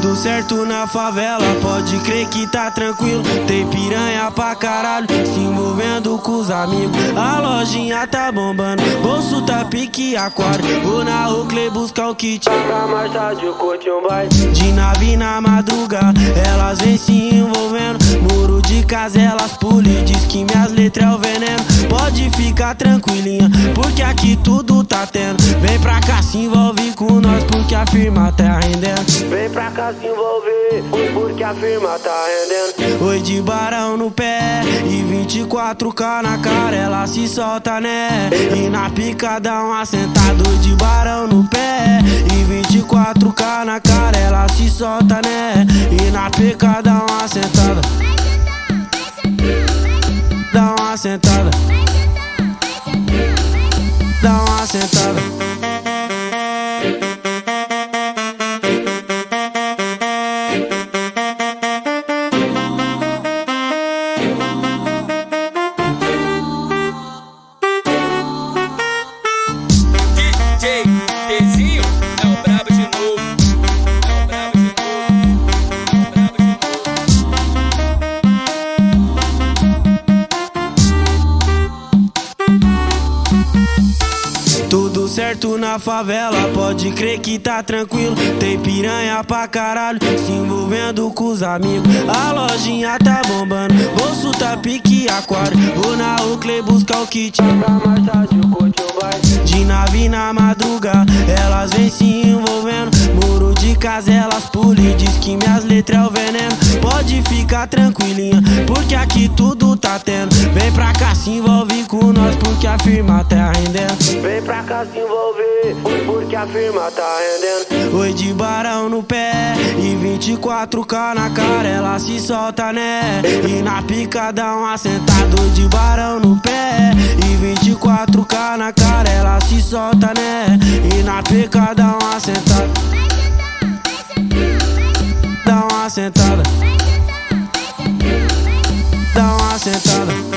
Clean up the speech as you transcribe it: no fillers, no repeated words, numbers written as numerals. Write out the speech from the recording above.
Tudo certo na favela, pode crer que tá tranquilo. Tem piranha pra caralho, se envolvendo com os amigos. A lojinha tá bombando, bolso tá pique aquário. Vou na Oakley buscar o kit pra mais tarde eu curti um baile. De nave na madrugada, elas vêm se envolvendo. Muro de casa, elas pulam, diz que minhas letras é o veneno. Pode ficar tranquilinha, porque aqui tudo tá tendo. Vem pra cá se envolve com nós, porque a firma tá rendendo. Vem pra cá se envolver, porque a firma tá rendendo. Oi de barão no pé e 24K na cara, ela se solta, né? E na pica dá um assentado. Oi de barão no pé e 24K na cara, ela se solta, né? E na pica dá uma sentada. Dá uma sentada. Dá uma sentada. DJ Tezinho é o brabo de novo. É o brabo de novo. É o brabo de novo. Tudo certo na favela, pode crer que tá tranquilo. Tem piranha pra caralho, se envolvendo com os amigos. A lojinha tá bombando, bolso tá pique aquário. Vou na Oakley buscar o kit pra mais tarde eu curti um baile. De nave na madrugada, elas vêm se envolvendo. Muro de casa, elas pulam, diz que minhas letras é o veneno. Pode ficar tranquilinha, porque aqui tudo tá tendo. Vem pra cá se envolve com nós, porque a firma tá rendendo. Vem pra cá se envolver, porque a firma tá rendendo. Oi de barão no pé e 24K na cara, ela se solta, né? E na pica dá um assentado. Oi de barão no pé e 24K na cara, ela se solta, né? E na pica dá um assentado. Dá uma sentada. Dá uma sentada.